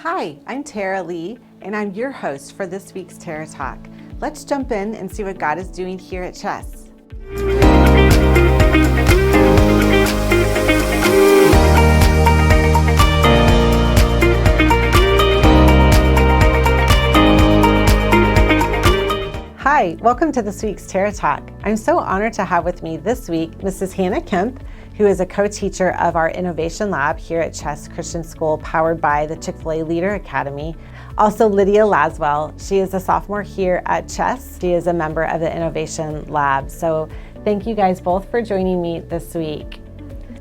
Hi, I'm Tara Lee, and I'm your host for this week's Tara Talk. Let's jump in and see what God is doing here at Chess. Hi, welcome to this week's Tara Talk. I'm so honored to have with me this week Mrs. Hannah Kempe, who is a co-teacher of our Innovation Lab here at Chess Christian School, powered by the Chick-fil-A Leader Academy. Also, Lydia Laswell. She is a sophomore here at Chess. She is a member of the Innovation Lab. So thank you guys both for joining me this week.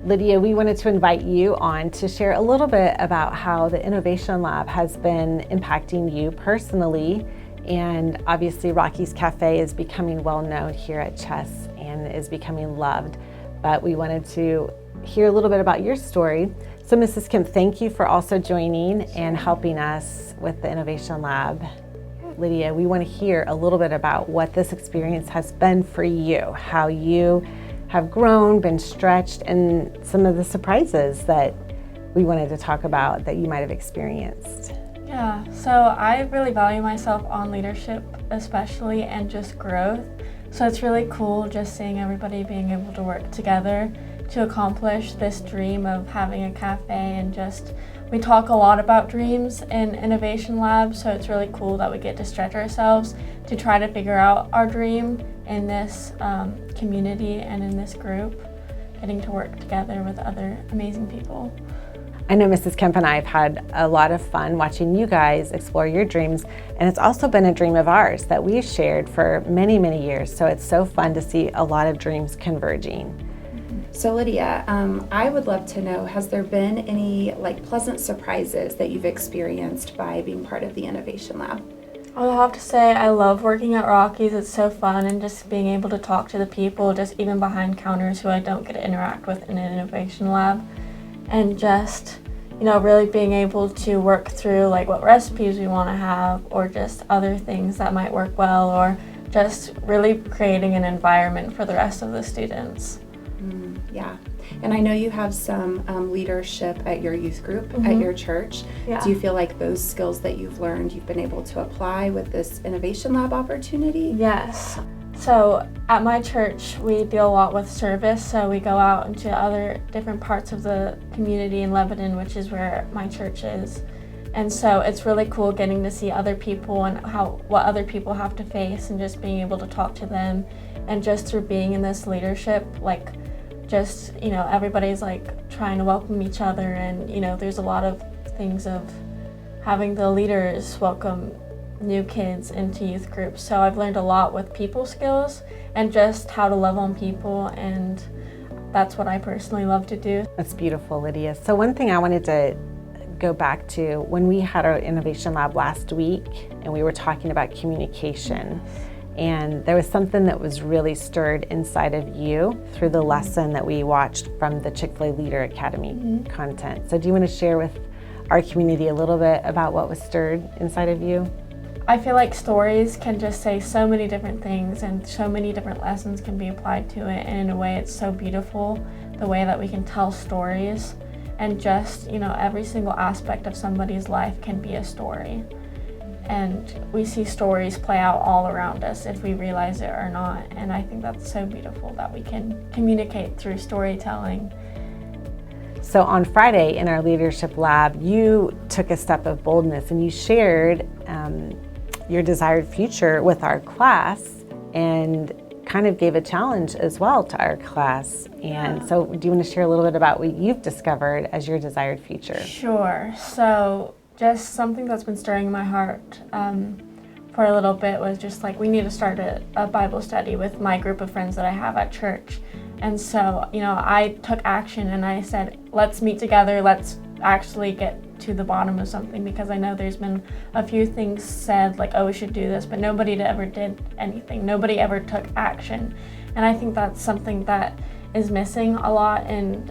Lydia, we wanted to invite you on to share a little bit about how the Innovation Lab has been impacting you personally. And obviously Rocky's Cafe is becoming well known here at Chess and is becoming loved. But we wanted to hear a little bit about your story. So Mrs. Kempe, thank you for also joining and helping us with the Innovation Lab. Lydia, we want to hear a little bit about what this experience has been for you, how you have grown, been stretched, and some of the surprises that we wanted to talk about that you might have experienced. Yeah, so I really value myself on leadership especially and just growth. So it's really cool just seeing everybody being able to work together to accomplish this dream of having a cafe, and just we talk a lot about dreams in Innovation Lab, so it's really cool that we get to stretch ourselves to try to figure out our dream in this community and in this group, getting to work together with other amazing people. I know Mrs. Kempe and I have had a lot of fun watching you guys explore your dreams, and it's also been a dream of ours that we've shared for many, many years. So it's so fun to see a lot of dreams converging. So Lydia, I would love to know, has there been any pleasant surprises that you've experienced by being part of the Innovation Lab? I'll have to say I love working at Rocky's. It's so fun, and just being able to talk to the people just even behind counters who I don't get to interact with in an Innovation Lab. And just, really being able to work through what recipes we want to have, or just other things that might work well, or just really creating an environment for the rest of the students. Yeah, and I know you have some leadership at your youth group at your church. Yeah. Do you feel like those skills that you've learned, you've been able to apply with this Innovation Lab opportunity? Yes. So at my church, we deal a lot with service, so we go out into other different parts of the community in Lebanon, which is where my church is. And so it's really cool getting to see other people and what other people have to face, and just being able to talk to them. And just through being in this leadership, everybody's trying to welcome each other, and there's a lot of things of having the leaders welcome new kids into youth groups. So I've learned a lot with people skills and just how to love on people, and that's what I personally love to do. That's beautiful, Lydia. So one thing I wanted to go back to, when we had our Innovation Lab last week and we were talking about communication, and there was something that was really stirred inside of you through the lesson that we watched from the Chick-fil-A Leader Academy content. So do you want to share with our community a little bit about what was stirred inside of you? I feel like stories can just say so many different things, and so many different lessons can be applied to it, and in a way it's so beautiful the way that we can tell stories, and just every single aspect of somebody's life can be a story, and we see stories play out all around us if we realize it or not. And I think that's so beautiful that we can communicate through storytelling. So on Friday in our Leadership Lab, you took a step of boldness and you shared your desired future with our class, and kind of gave a challenge as well to our class. And so do you want to share a little bit about what you've discovered as your desired future? Sure. So just something that's been stirring in my heart for a little bit was just we need to start a Bible study with my group of friends that I have at church. And so, I took action and I said, let's meet together, let's actually get to the bottom of something, because I know there's been a few things said we should do this, but nobody ever did anything. Nobody ever took action. And I think that's something that is missing a lot in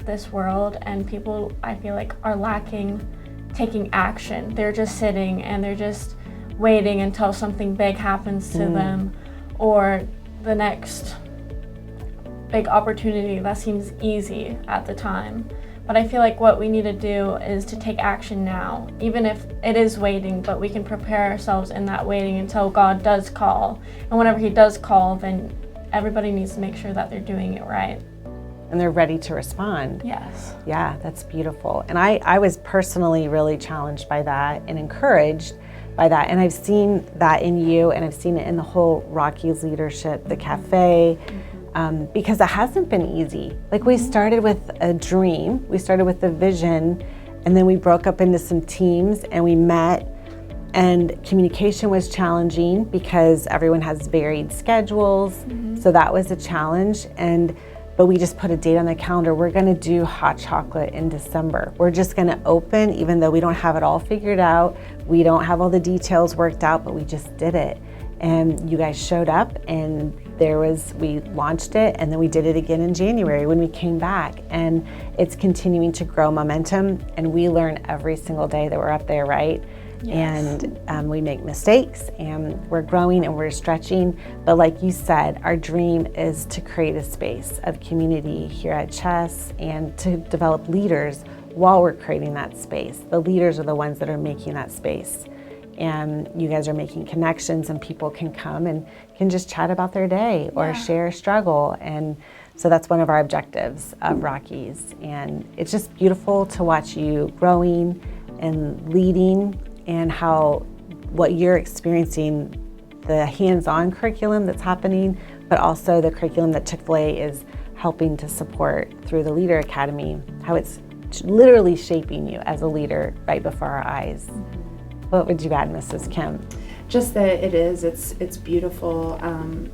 this world, and people, I feel are lacking taking action. They're just sitting and they're just waiting until something big happens to them, or the next big opportunity that seems easy at the time. But I feel like what we need to do is to take action now, even if it is waiting, but we can prepare ourselves in that waiting until God does call. And whenever he does call, then everybody needs to make sure that they're doing it right. And they're ready to respond. Yes. Yeah, that's beautiful. And I was personally really challenged by that and encouraged by that. And I've seen that in you, and I've seen it in the whole Rocky's leadership, the cafe, because it hasn't been easy. Like, we started with a dream, we started with a vision, and then we broke up into some teams and we met, and communication was challenging because everyone has varied schedules. So that was a challenge. But we just put a date on the calendar. We're gonna do hot chocolate in December. We're just gonna open, even though we don't have it all figured out. We don't have all the details worked out, but we just did it. And you guys showed up, and we launched it, and then we did it again in January when we came back. And it's continuing to grow momentum, and we learn every single day that we're up there, right? Yes. And we make mistakes, and we're growing and we're stretching. But like you said, our dream is to create a space of community here at Chess and to develop leaders while we're creating that space. The leaders are the ones that are making that space. And you guys are making connections, and people can come and can just chat about their day or share a struggle. And so that's one of our objectives of Rockies. And it's just beautiful to watch you growing and leading, and what you're experiencing, the hands-on curriculum that's happening, but also the curriculum that Chick-fil-A is helping to support through the Leader Academy, how it's literally shaping you as a leader right before our eyes. What would you add, Mrs. Kim? Just that it's beautiful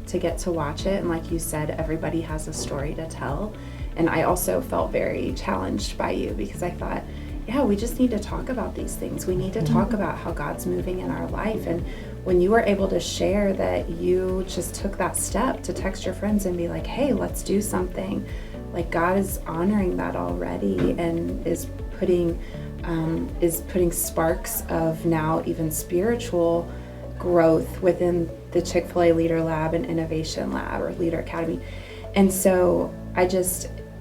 to get to watch it. And like you said, everybody has a story to tell. And I also felt very challenged by you, because I thought, yeah, we just need to talk about these things. We need to talk about how God's moving in our life. And when you were able to share that you just took that step to text your friends and be like, hey, let's do something, like, God is honoring that already, and is putting sparks of now even spiritual growth within the Chick-fil-A Leader Lab and Innovation Lab, or Leader Academy. And so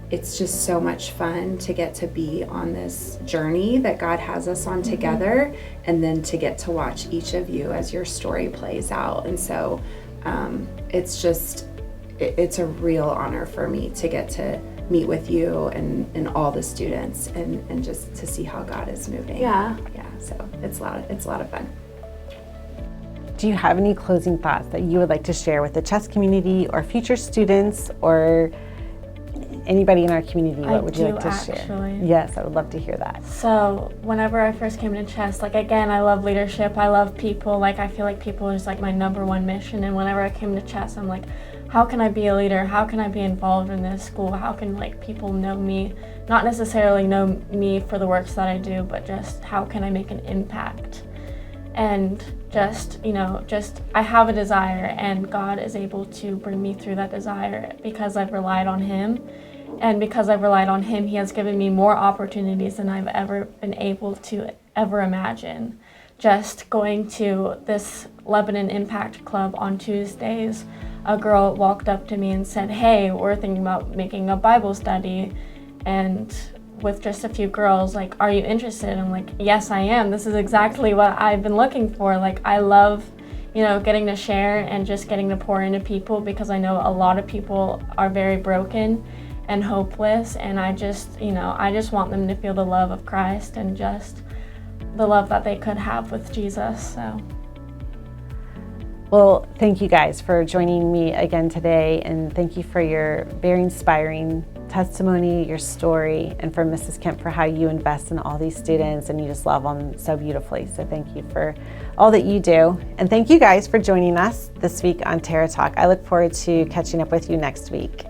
it's just so much fun to get to be on this journey that God has us on together, and then to get to watch each of you as your story plays out. And so it's a real honor for me to get to meet with you and all the students, and just to see how God is moving. Yeah, so it's a lot of fun. Do you have any closing thoughts that you would like to share with the Chess community or future students or anybody in our community? What would you like to share? Yes, I would love to hear that. So whenever I first came into Chess, like, again, I love leadership, I love people. Like, I feel like people is like my number one mission. And whenever I came to Chess, I'm like, how can I be a leader? How can I be involved in this school? How can, like, people know me? Not necessarily know me for the works that I do, but just how can I make an impact? And just I have a desire, and God is able to bring me through that desire because I've relied on Him. And because I've relied on Him, He has given me more opportunities than I've ever been able to ever imagine. Just going to this Lebanon Impact Club on Tuesdays, a girl walked up to me and said, hey, we're thinking about making a Bible study, and with just a few girls, like, are you interested? I'm like, yes, I am. This is exactly what I've been looking for. Like, I love, getting to share and just getting to pour into people, because I know a lot of people are very broken and hopeless, and I just want them to feel the love of Christ and just the love that they could have with Jesus. So. Well, thank you guys for joining me again today, and thank you for your very inspiring testimony, your story, and for Mrs. Kemp for how you invest in all these students and you just love them so beautifully. So thank you for all that you do. And thank you guys for joining us this week on Terra Talk. I look forward to catching up with you next week.